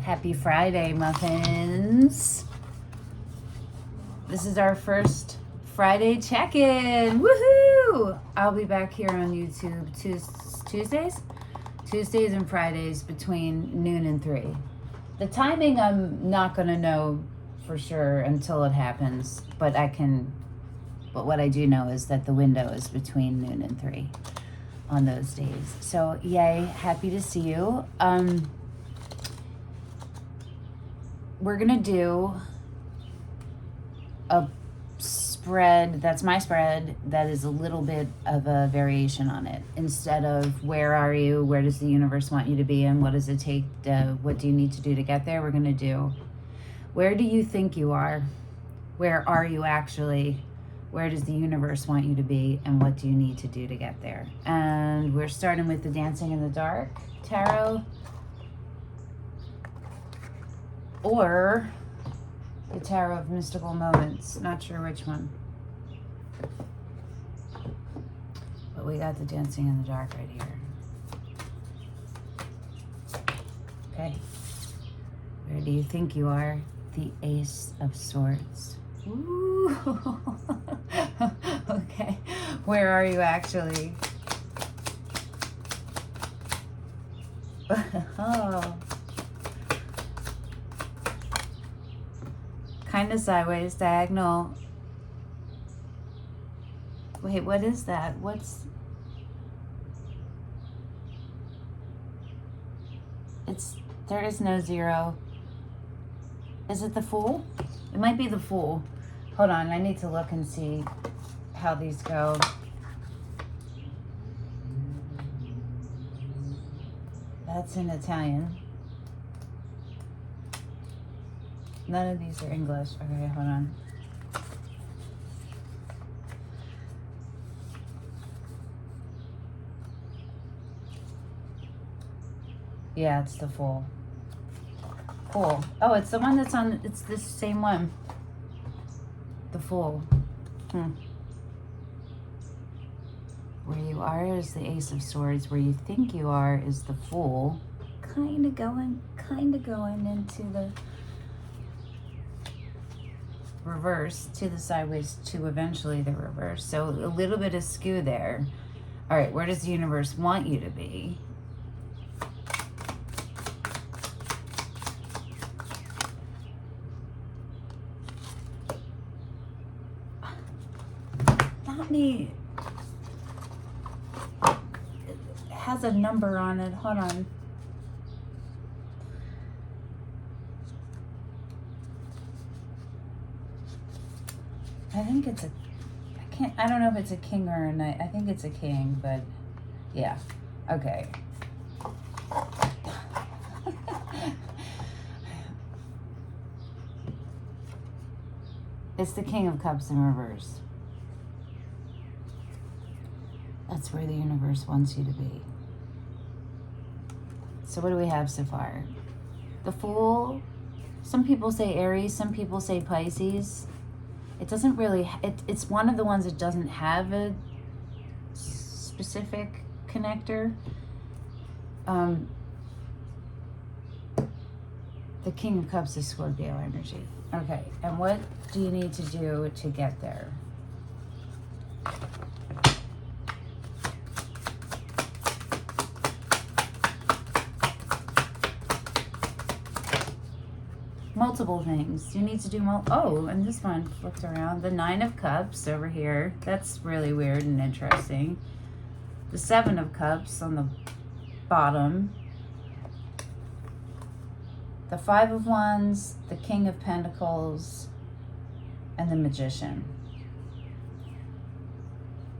Happy Friday, muffins. This is our first Friday check-in. Woohoo! I'll be back here on YouTube Tuesdays and Fridays between noon and 3. The timing I'm not going to know for sure until it happens, but what I do know is that the window is between noon and 3 on those days. So yay, happy to see you. We're gonna do a spread, that's my spread, that is a little bit of a variation on it. Instead of where are you, where does the universe want you to be, and what does it take, what do you need to do to get there, we're gonna do where do you think you are, where are you actually, where does the universe want you to be, and what do you need to do to get there. And we're starting with the Dancing in the Dark Tarot, or the Tarot of Mystical Moments. Not sure which one. But we got the Dancing in the Dark right here. Okay. Where do you think you are? The Ace of Swords. Ooh. Okay. Where are you actually? Oh. Kind of sideways, diagonal. Wait, what is that? There is no 0. Is it the Fool? It might be the Fool. Hold on, I need to look and see how these go. That's in Italian. None of these are English. Okay, hold on. Yeah, it's the Fool. Cool. Oh, it's the one that's on, it's the same one. The Fool. Where you are is the Ace of Swords. Where you think you are is the Fool. Kind of going into the reverse, to the sideways, to eventually the reverse. So a little bit of skew there. All right, where does the universe want you to be? Not me. It has a number on it. Hold on. I think it's I don't know if it's a king or a knight. I think it's a king, but yeah. Okay. It's the King of Cups in reverse. That's where the universe wants you to be. So what do we have so far? The Fool. Some people say Aries, some people say Pisces. It doesn't really, it's one of the ones that doesn't have a specific connector. The King of Cups is Scorpio energy. Okay, and what do you need to do to get there? Multiple things. You need to do and this one flipped around. The 9 of Cups over here. That's really weird and interesting. The 7 of Cups on the bottom. The 5 of Wands, the King of Pentacles, and the Magician.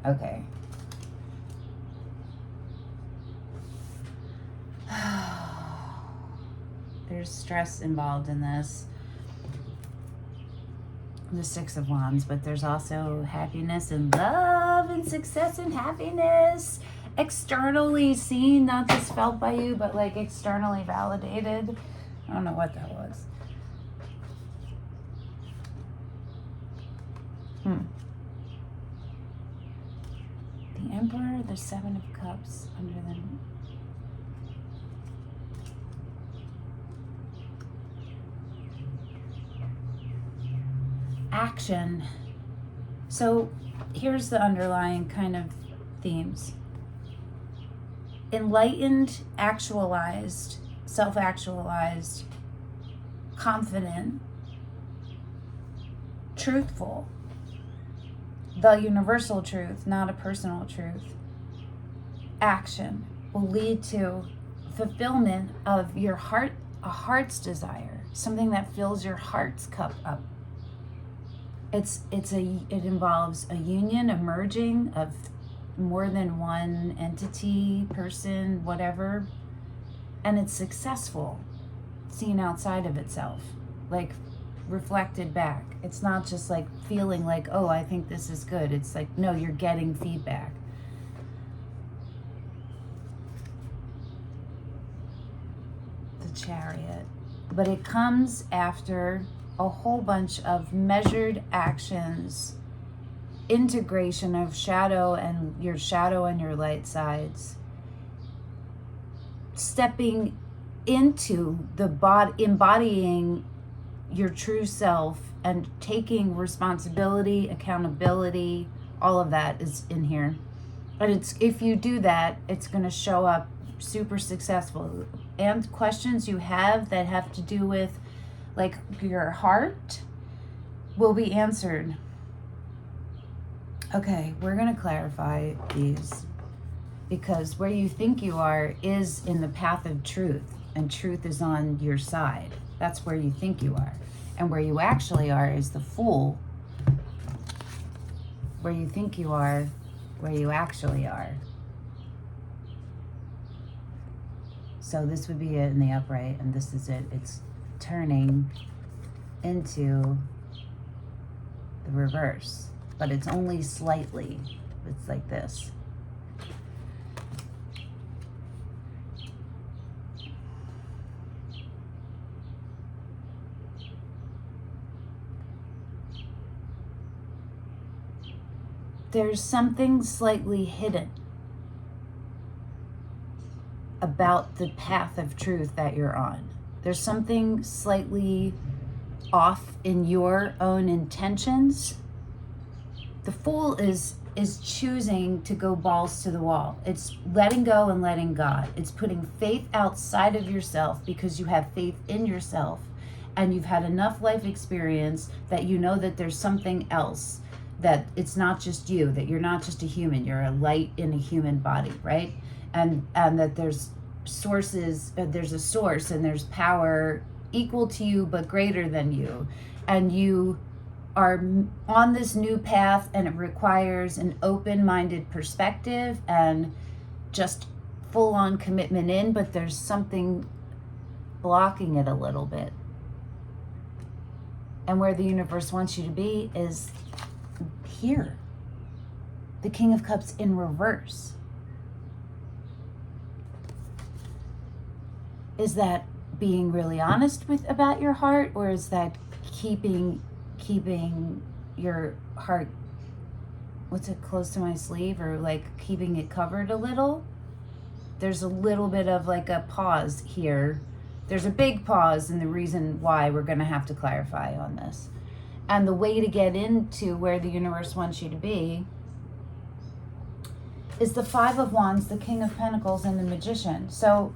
Okay. There's stress involved in this. The 6 of Wands, but there's also happiness and love and success and happiness. Externally seen, not just felt by you, but like externally validated. I don't know what that was. The Emperor, the 7 of Cups under them. action. So here's the underlying kind of themes. Enlightened, actualized, self-actualized, confident, truthful, the universal truth, not a personal truth, action will lead to fulfillment of your heart, a heart's desire, something that fills your heart's cup up. It involves a union, a merging of more than one entity, person, whatever, and it's successful, seen outside of itself, like reflected back. It's not just like feeling like, oh, I think this is good. It's like, no, you're getting feedback. The Chariot. But it comes after a whole bunch of measured actions, integration of shadow and your light sides, stepping into the body, embodying your true self and taking responsibility, accountability, all of that is in here. And if you do that, it's going to show up super successful. And questions you have that have to do with like your heart will be answered. Okay, we're going to clarify these, because where you think you are is in the path of truth, and truth is on your side. That's where you think you are. And where you actually are is the fool. Where you think you are, where you actually are. So this would be it in the upright, and this is it. It's turning into the reverse, but it's only slightly. It's like this. There's something slightly hidden about the path of truth that you're on. There's something slightly off in your own intentions. The Fool is choosing to go balls to the wall. It's letting go and letting God. It's putting faith outside of yourself because you have faith in yourself and you've had enough life experience that you know that there's something else, that it's not just you, that you're not just a human, you're a light in a human body, right? And that there's sources, there's a source and there's power equal to you but greater than you, and you are on this new path, and it requires an open-minded perspective and just full-on commitment in, but there's something blocking it a little bit. And where the universe wants you to be is here. The King of Cups in reverse. Is that being really honest about your heart, or is that keeping your heart, what's it, close to my sleeve, or like keeping it covered a little? There's a little bit of like a pause here. There's a big pause, and the reason why we're going to have to clarify on this. And the way to get into where the universe wants you to be is the Five of Wands, the King of Pentacles, and the Magician. So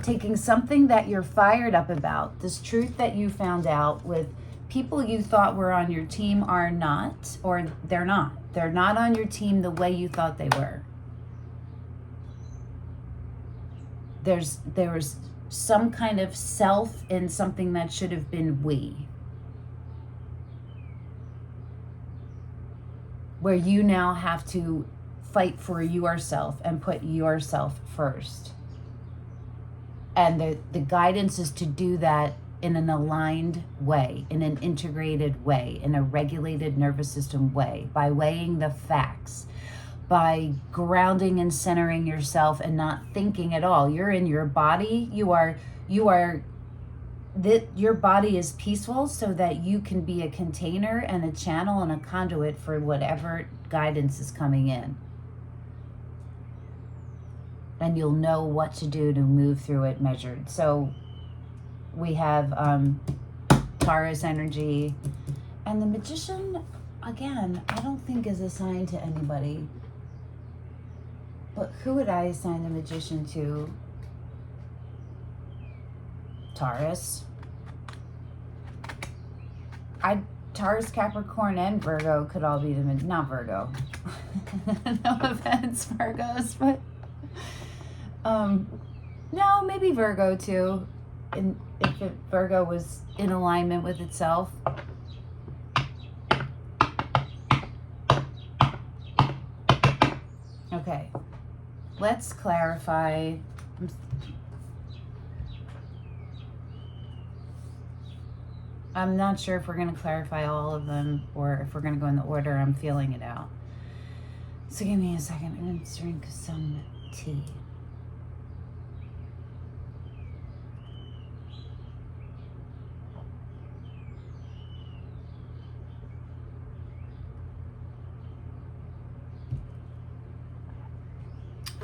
taking something that you're fired up about, this truth that you found out with people you thought were on your team are not, or they're not. They're not on your team the way you thought they were. There was some kind of self in something that should have been we. Where you now have to fight for yourself and put yourself first. And the guidance is to do that in an aligned way, in an integrated way, in a regulated nervous system way, by weighing the facts, by grounding and centering yourself and not thinking at all. You're in your body. Your body is peaceful so that you can be a container and a channel and a conduit for whatever guidance is coming in. And you'll know what to do to move through it measured. So we have Taurus energy. And the Magician, again, I don't think is assigned to anybody. But who would I assign the Magician to? Taurus. Taurus, Capricorn, and Virgo could all be the... Not Virgo. No offense, Virgos, but... no, maybe Virgo too. And if Virgo was in alignment with itself. Okay, let's clarify. I'm not sure if we're going to clarify all of them or if we're going to go in the order. I'm feeling it out. So give me a second. I'm going to drink some tea.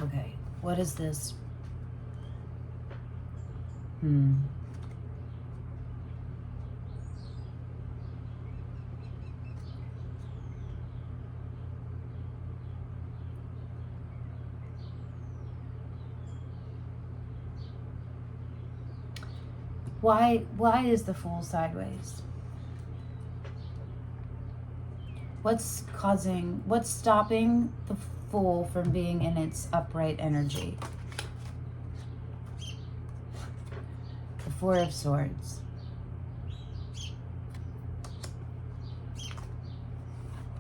Okay, what is this? Why is the Fool sideways? What's stopping the Fool from being in its upright energy? The Four of Swords.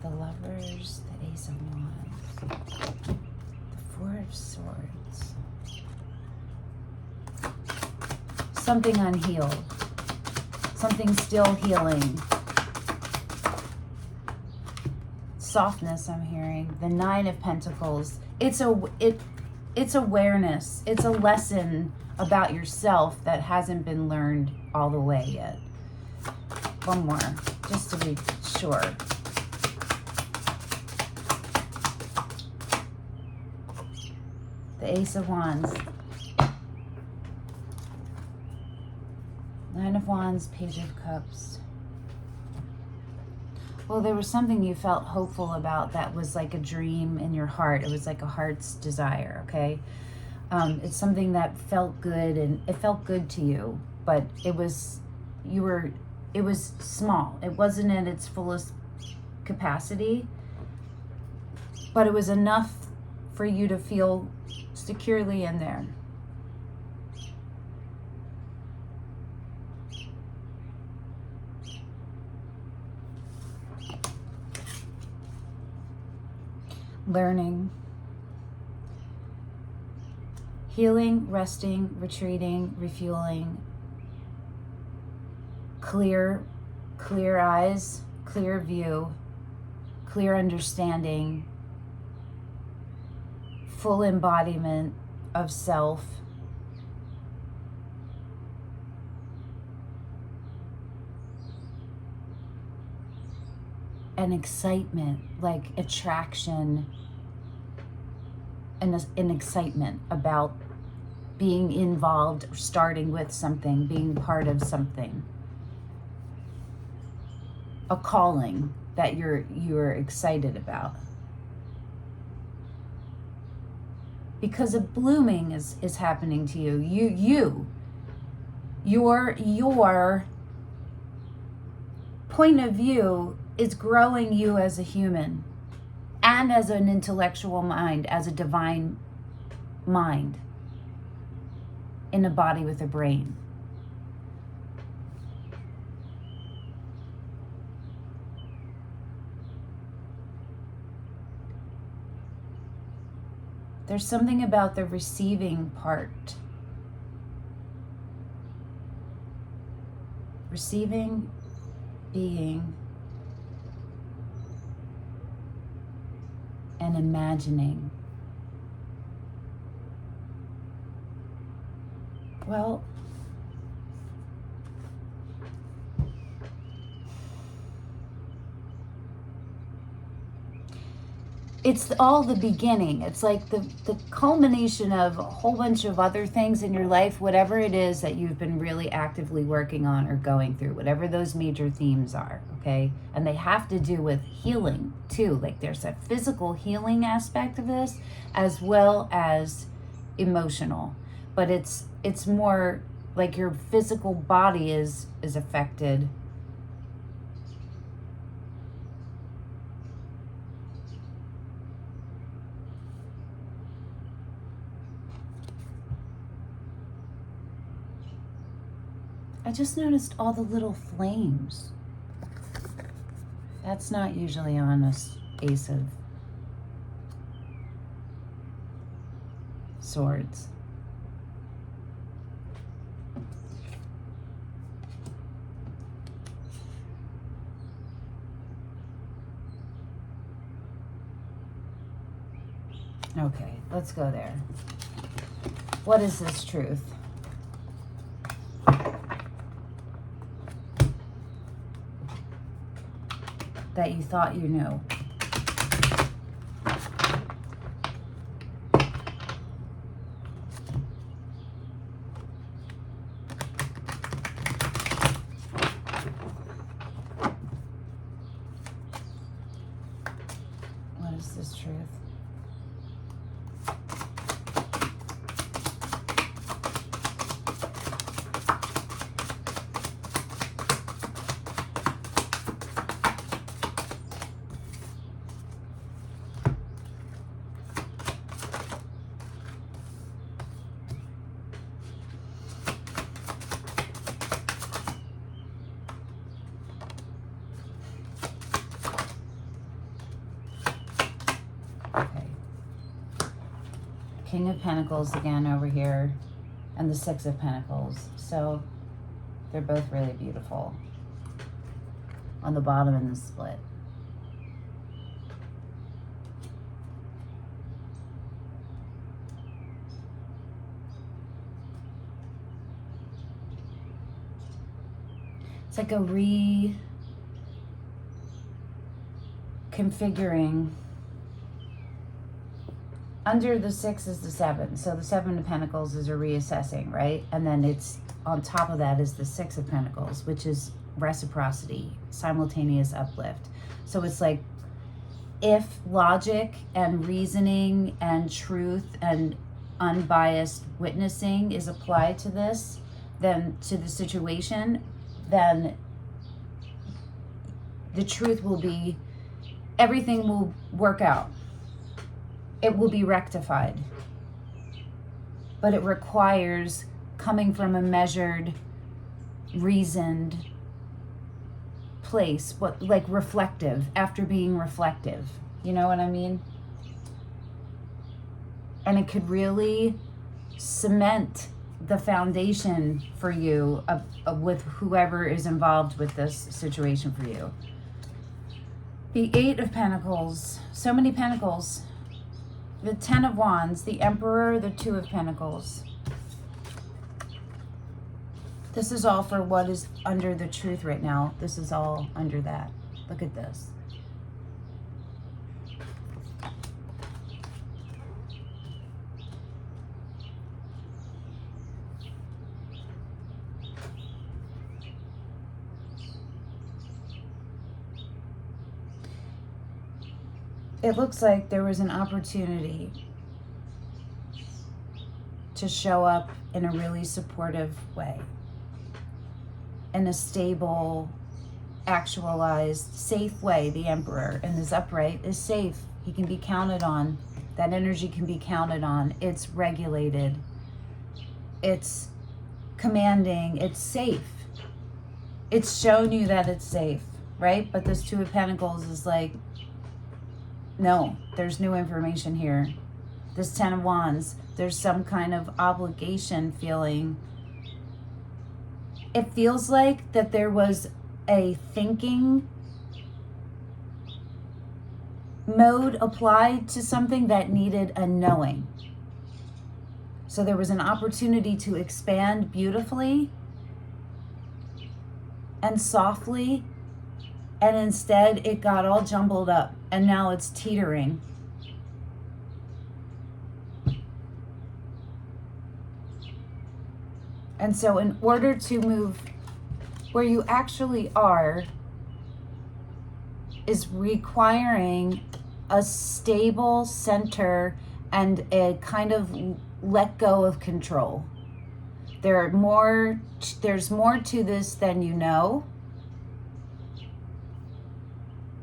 The Lovers, the Ace of Wands. The Four of Swords. Something unhealed. Something still healing. Softness, I'm hearing. The Nine of Pentacles. It's awareness. It's a lesson about yourself that hasn't been learned all the way yet. One more, just to be sure. The Ace of Wands. Nine of Wands, Page of Cups. Well, there was something you felt hopeful about that was like a dream in your heart. It was like a heart's desire, okay? It's something that felt good, and it felt good to you, but it was small. It wasn't in its fullest capacity, but it was enough for you to feel securely in there. Learning, healing, resting, retreating, refueling, clear eyes, clear view, clear understanding, full embodiment of self. And excitement, like attraction, and an excitement about being involved, starting with something, being part of something. A calling that you're excited about. Because a blooming is happening to you. Your point of view is growing you as a human and as an intellectual mind, as a divine mind in a body with a brain. There's something about the receiving part. Receiving, being, and imagining. Well, it's all the beginning. It's like the culmination of a whole bunch of other things in your life, whatever it is that you've been really actively working on or going through, whatever those major themes are, okay? And they have to do with healing too. Like there's a physical healing aspect of this as well as emotional. But it's more like your physical body is affected. I just noticed all the little flames. That's not usually on a Ace of Swords. Okay, let's go there. What is this truth? That you thought you knew. What is this truth? King of Pentacles again over here, and the Six of Pentacles. So they're both really beautiful on the bottom in the split. It's like a reconfiguring. Under the Six is the Seven. So the Seven of Pentacles is a reassessing, right? And then it's on top of that is the Six of Pentacles, which is reciprocity, simultaneous uplift. So it's like if logic and reasoning and truth and unbiased witnessing is applied to this, then to the situation, then the truth will be, everything will work out. It will be rectified. But it requires coming from a measured, reasoned place, like reflective, after being reflective. You know what I mean? And it could really cement the foundation for you with whoever is involved with this situation for you. The Eight of Pentacles, so many Pentacles. The Ten of Wands, the Emperor, the Two of Pentacles. This is all for what is under the truth right now. This is all under that. Look at this. It looks like there was an opportunity to show up in a really supportive way, in a stable, actualized, safe way. The Emperor in this upright is safe. He can be counted on. That energy can be counted on. It's regulated. It's commanding. It's safe. It's shown you that it's safe, right? But this Two of Pentacles is like, no, there's new information here. This Ten of Wands, there's some kind of obligation feeling. It feels like that there was a thinking mode applied to something that needed a knowing. So there was an opportunity to expand beautifully and softly, and instead it got all jumbled up, and now it's teetering. And so in order to move where you actually are is requiring a stable center and a kind of let go of control. There's more to this than you know.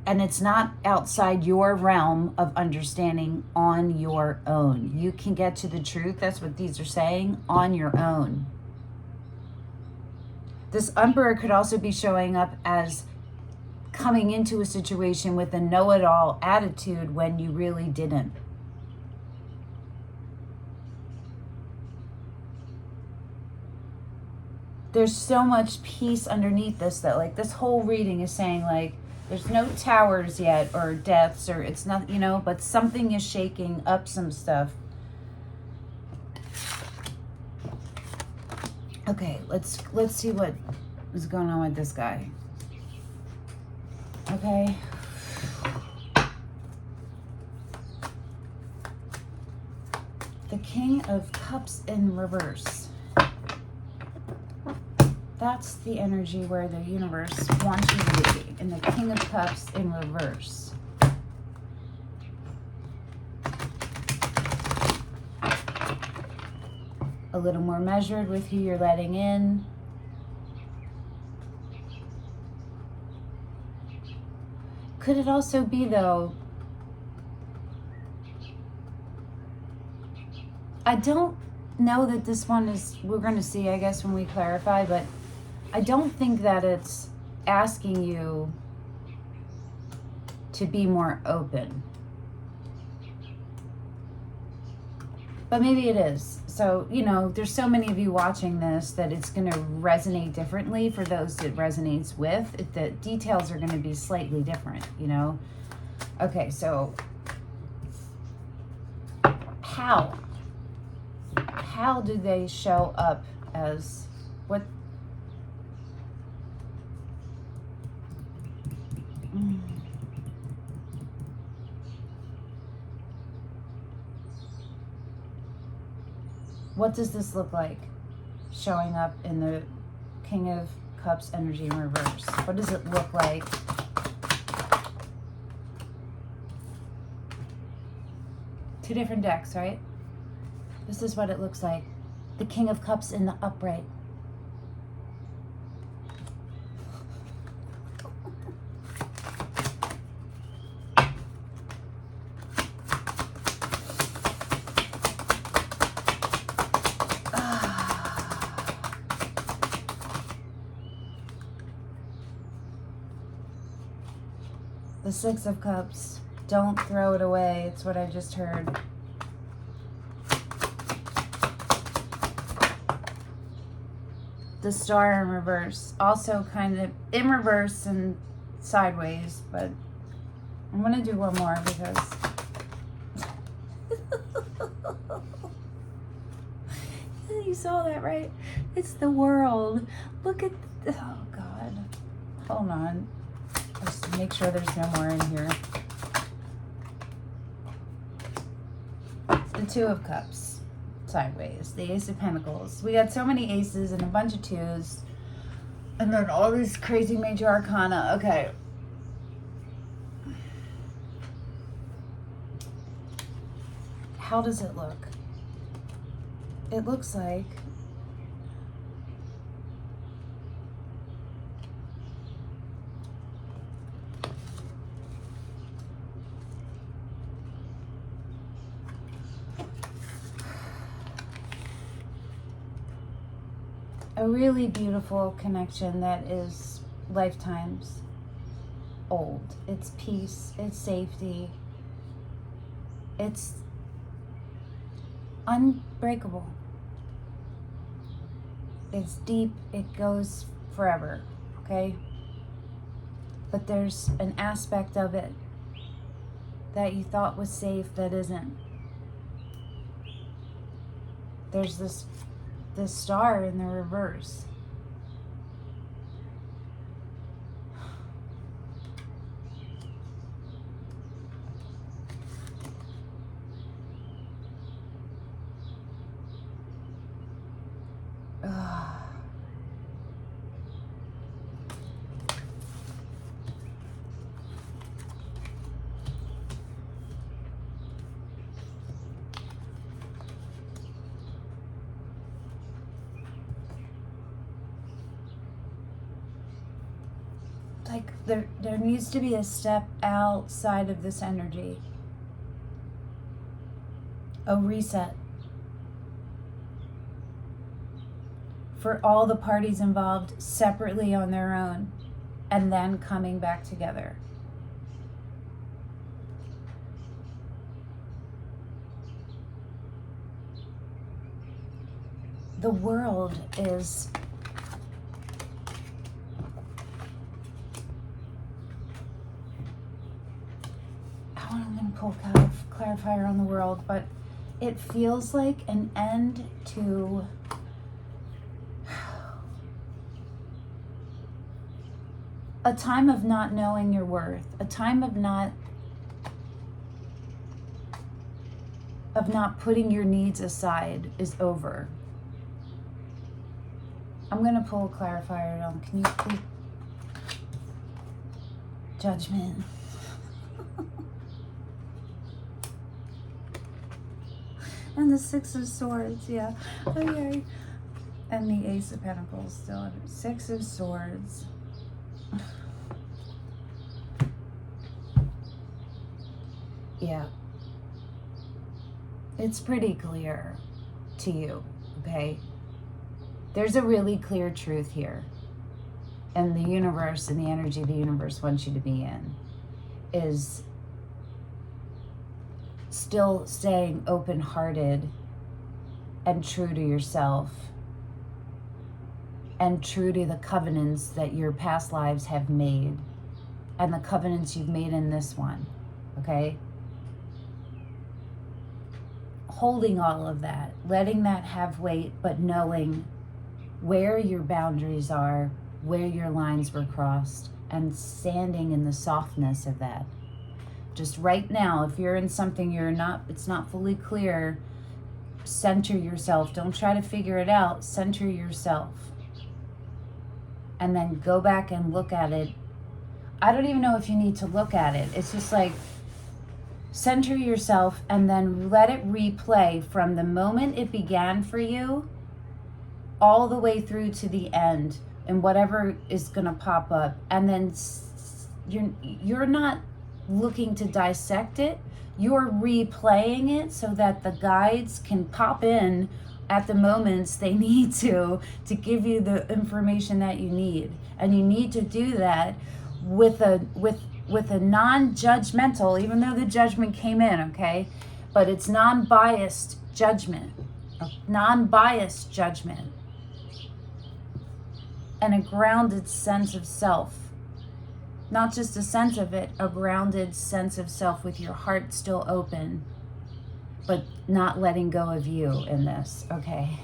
And it's not outside your realm of understanding on your own. You can get to the truth, that's what these are saying, on your own. This Emperor could also be showing up as coming into a situation with a know-it-all attitude when you really didn't. There's so much peace underneath this, though. Like, this whole reading is saying, like, there's no towers yet or deaths or it's not, you know, but something is shaking up some stuff. Okay, let's see what is going on with this guy. Okay. The King of Cups in reverse. That's the energy where the universe wants you to be. And the King of Cups in reverse. A little more measured with who you're letting in. Could it also be, though, I don't know that this one is, we're going to see, I guess, when we clarify, but I don't think that it's asking you to be more open. But maybe it is. So, you know, there's so many of you watching this that it's going to resonate differently for those it resonates with. The details are going to be slightly different, you know. Okay, so how do they show up as what? What does this look like showing up in the King of Cups energy in reverse? What does it look like? Two different decks, right? This is what it looks like. The King of Cups in the upright. The Six of Cups. Don't throw it away. It's what I just heard. The Star in reverse. Also kind of in reverse and sideways, but I'm going to do one more because you saw that, right? It's the World. Look at, oh God. Hold on. Just to make sure there's no more in here. The Two of Cups, sideways. The Ace of Pentacles. We got so many aces and a bunch of twos. And then all these crazy major arcana. Okay. How does it look? It looks like a really beautiful connection that is lifetimes old. It's peace, it's safety, it's unbreakable, it's deep, it goes forever, okay? But there's an aspect of it that you thought was safe that isn't. There's this star in the reverse. like there needs to be a step outside of this energy. A reset. For all the parties involved separately on their own, and then coming back together. The world is I'm going to pull clarifier on the world, but it feels like an end to a time of not knowing your worth, a time of not putting your needs aside is over. I'm going to pull a clarifier on. Can you please? Judgment. And the Six of Swords, yeah. Okay. And the Ace of Pentacles still. Six of Swords. Yeah. It's pretty clear to you, okay? There's a really clear truth here. And the universe and the energy the universe wants you to be in is still staying open-hearted and true to yourself and true to the covenants that your past lives have made and the covenants you've made in this one, okay? Holding all of that, letting that have weight, but knowing where your boundaries are, where your lines were crossed, and standing in the softness of that. Just right now, if you're in something it's not fully clear, center yourself. Don't try to figure it out. Center yourself. And then go back and look at it. I don't even know if you need to look at it. It's just like, center yourself and then let it replay from the moment it began for you all the way through to the end and whatever is going to pop up. And then you're not looking to dissect it. You're replaying it so that the guides can pop in at the moments they need to give you the information that you need. And you need to do that with a non-judgmental, even though the judgment came in, okay? But it's non-biased judgment. Non-biased judgment. And a grounded sense of self. Not just a sense of it, a grounded sense of self with your heart still open, but not letting go of you in this, okay?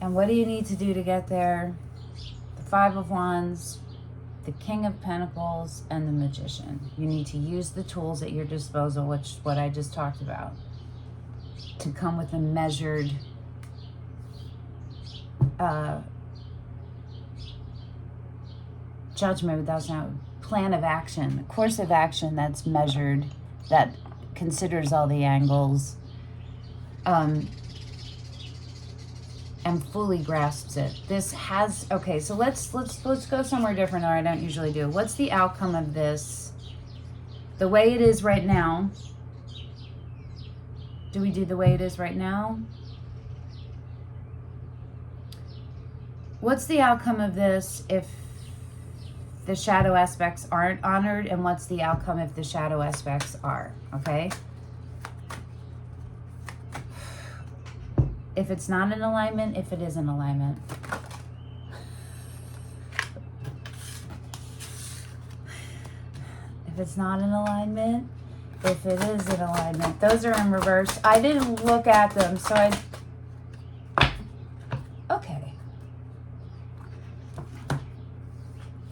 And what do you need to do to get there? The Five of Wands, the King of Pentacles, and the Magician. You need to use the tools at your disposal, which is what I just talked about, to come with a measured judgment. That's not plan of action, a course of action that's measured, that considers all the angles, and fully grasps it. This has, okay, so let's go somewhere different, or I don't usually do. What's the outcome of this? The way it is right now. Do we do the way it is right now? What's the outcome of this if the shadow aspects aren't honored, and what's the outcome if the shadow aspects are, okay? If it's not in alignment, if it is in alignment. If it's not in alignment, if it is in alignment. Those are in reverse. I didn't look at them, so okay.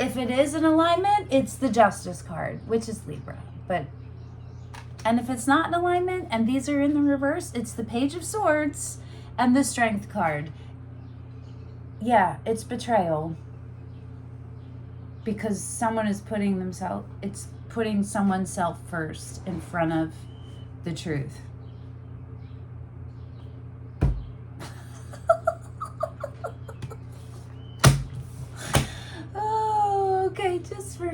If it is in alignment, it's the Justice card, which is Libra. And if it's not in alignment, and these are in the reverse, it's the Page of Swords and the Strength card. Yeah, it's betrayal. Because someone is putting someone's self first in front of the truth.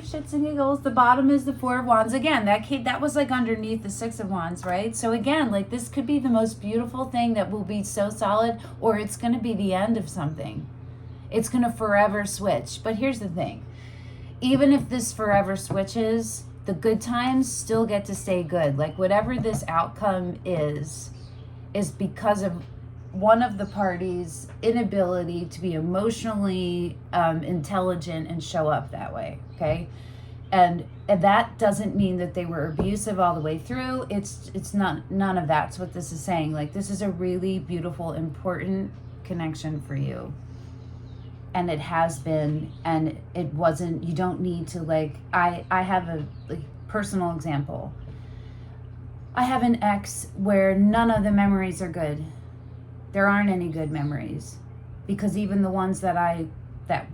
shits and giggles. The bottom is the Four of Wands. Again, that was like underneath the Six of Wands, right? So again, like this could be the most beautiful thing that will be so solid, or it's going to be the end of something. It's going to forever switch. But here's the thing. Even if this forever switches, the good times still get to stay good. Like whatever this outcome is because of one of the parties' inability to be emotionally intelligent and show up that way, okay? And that doesn't mean that they were abusive all the way through. It's not, none of that's what this is saying. Like this is a really beautiful, important connection for you. And it has been, and it wasn't, you don't need to like, I have a personal example. I have an ex where none of the memories are good. There aren't any good memories, because even the ones that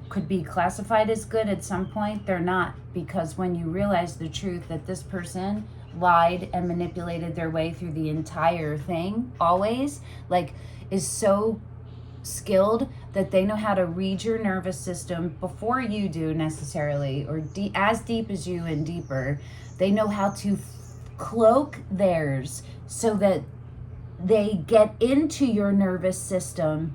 could be classified as good at some point, they're not, because when you realize the truth that this person lied and manipulated their way through the entire thing, always, like, is so skilled that they know how to read your nervous system before you do necessarily, or as deep as you and deeper. They know how to cloak theirs so that they get into your nervous system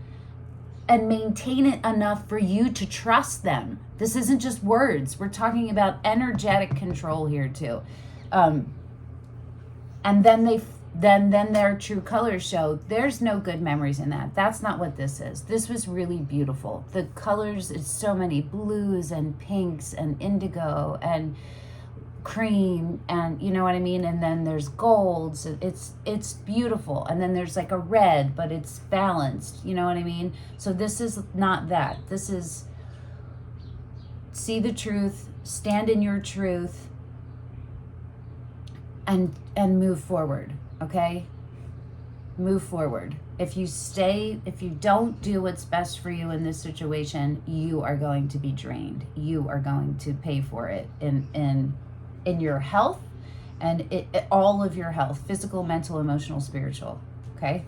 and maintain it enough for you to trust them. This isn't just words. We're talking about energetic control here too. And then then their true colors show. There's no good memories in that. That's not what this is. This was really beautiful. The colors, it's so many blues and pinks and indigo and cream, and you know what I mean? And then there's golds. It's beautiful. And then there's like a red, but it's balanced. You know what I mean? So this is not that. This is see the truth, stand in your truth, and move forward. Okay? Move forward. If you don't do what's best for you in this situation, you are going to be drained. You are going to pay for it in your health, and all of your health, physical, mental, emotional, spiritual. Okay?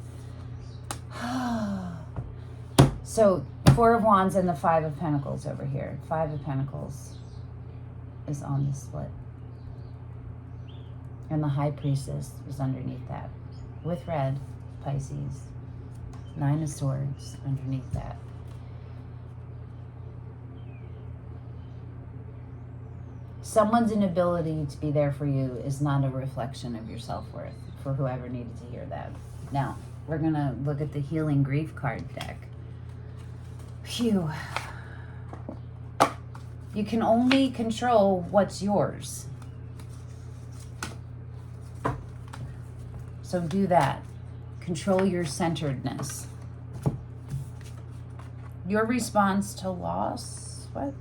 So, Four of Wands and the Five of Pentacles over here. Five of Pentacles is on the split. And the High Priestess is underneath that. With red, Pisces. Nine of Swords underneath that. Someone's inability to be there for you is not a reflection of your self-worth, for whoever needed to hear that. Now, we're going to look at the Healing Grief card deck. Phew. You can only control what's yours. So do that. Control your centeredness. Your response to loss, what?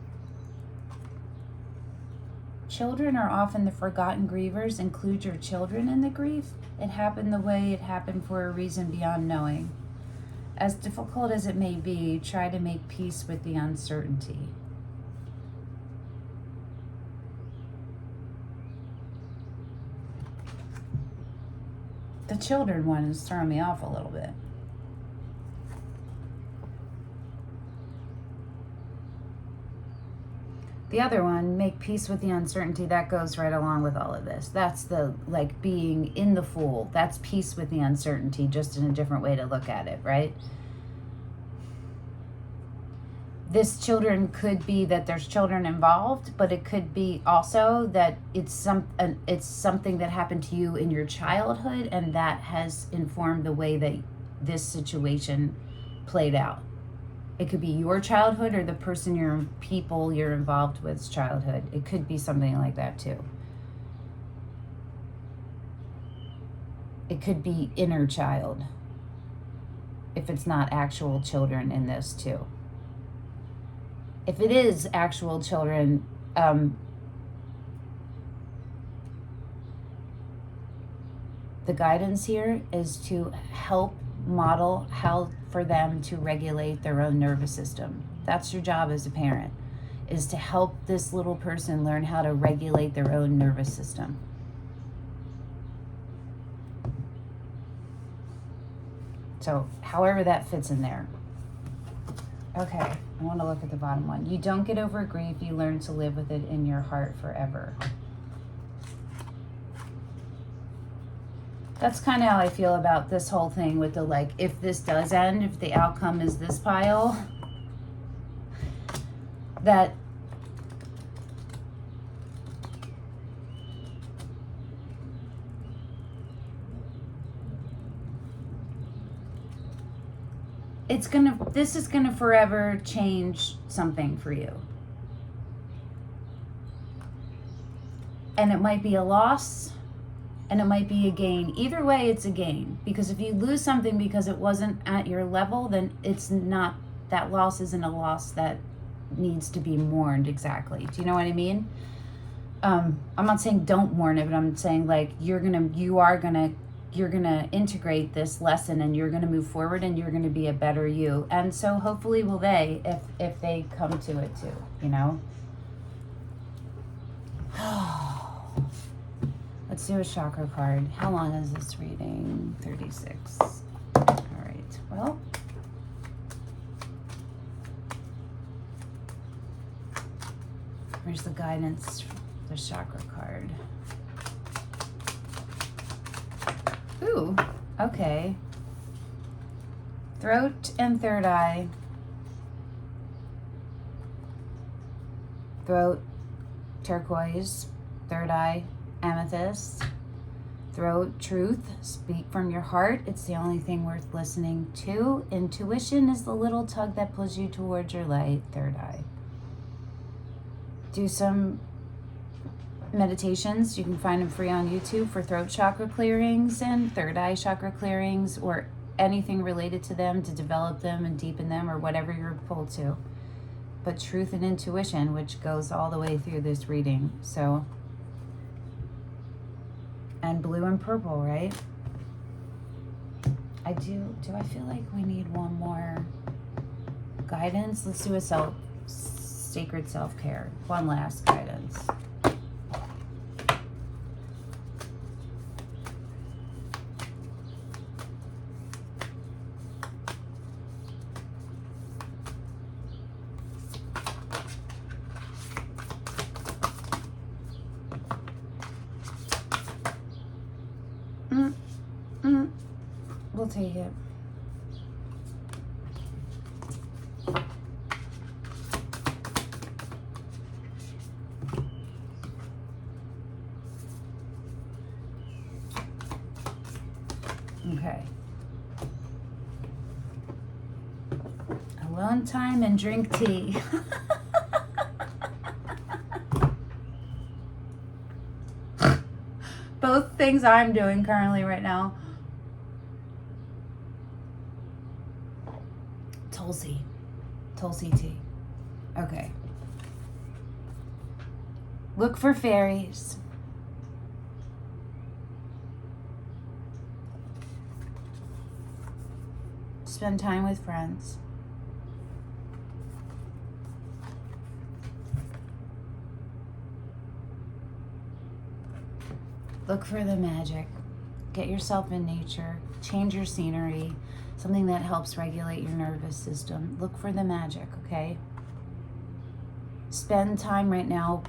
Children are often the forgotten grievers. Include your children in the grief. It happened the way it happened for a reason beyond knowing. As difficult as it may be, try to make peace with the uncertainty. The children one is throwing me off a little bit. The other one, make peace with the uncertainty, that goes right along with all of this. That's the, like, being in the Fool. That's peace with the uncertainty, just in a different way to look at it, right? This children could be that there's children involved, but it could be also that it's something that happened to you in your childhood, and that has informed the way that this situation played out. It could be your childhood or the people you're involved with's childhood. It could be something like that too. It could be inner child, if it's not actual children in this too. If it is actual children, the guidance here is to help model how for them to regulate their own nervous system. That's your job as a parent, is to help this little person learn how to regulate their own nervous system. So however that fits in there. Okay, I want to look at the bottom one. You don't get over grief, you learn to live with it in your heart forever. That's kind of how I feel about this whole thing with the, like, if this does end, if the outcome is this pile, that this is gonna forever change something for you. And it might be a loss, and it might be a gain. Either way, it's a gain. Because if you lose something because it wasn't at your level, then it's not, that loss isn't a loss that needs to be mourned exactly. Do you know what I mean? I'm not saying don't mourn it, but I'm saying, like, you're gonna integrate this lesson, and you're gonna move forward, and you're gonna be a better you. And so hopefully will they, if they come to it too, you know? Let's do a chakra card. How long is this reading? 36. All right, well. Where's the guidance, the chakra card? Ooh, okay. Throat and third eye. Throat, turquoise. Third eye, amethyst. Throat, truth. Speak from your heart. It's the only thing worth listening to. Intuition is the little tug that pulls you towards your light. Third eye. Do some meditations. You can find them free on YouTube for throat chakra clearings and third eye chakra clearings, or anything related to them to develop them and deepen them, or whatever you're pulled to. But truth and intuition, which goes all the way through this reading. So, and blue and purple, right? Do I feel like we need one more guidance? Let's do a sacred self-care. One last guidance. We'll take it. Okay. Alone time and drink tea. Both things I'm doing currently right now. Tulsi tea. Okay. Look for fairies. Spend time with friends. Look for the magic. Get yourself in nature. Change your scenery. Something that helps regulate your nervous system. Look for the magic, okay? Spend time right now.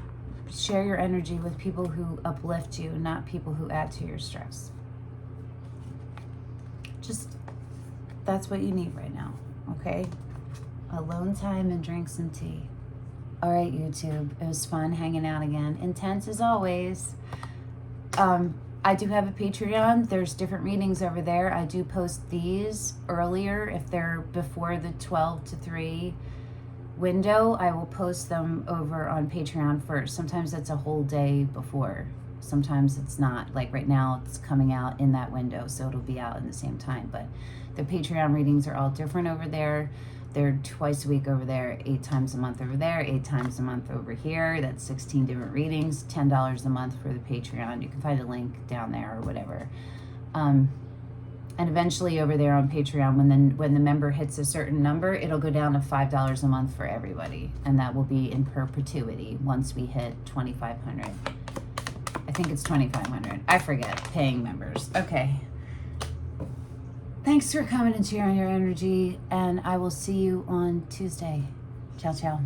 Share your energy with people who uplift you, not people who add to your stress. Just, that's what you need right now, okay? Alone time and drink some tea. All right, YouTube. It was fun hanging out again. Intense as always. I do have a Patreon. There's different readings over there. I do post these earlier. If they're before the 12 to 3 window, I will post them over on Patreon first. Sometimes it's a whole day before. Sometimes it's not. Like right now, it's coming out in that window, so it'll be out in the same time. But the Patreon readings are all different over there. They're twice a week over there, 8 times a month over there, 8 times a month over here. That's 16 different readings, $10 a month for the Patreon. You can find a link down there or whatever. And eventually over there on Patreon, when the member hits a certain number, it'll go down to $5 a month for everybody. And that will be in perpetuity once we hit 2,500. I think it's 2,500. I forget, paying members. Okay. Thanks for coming and sharing your energy, and I will see you on Tuesday. Ciao, ciao.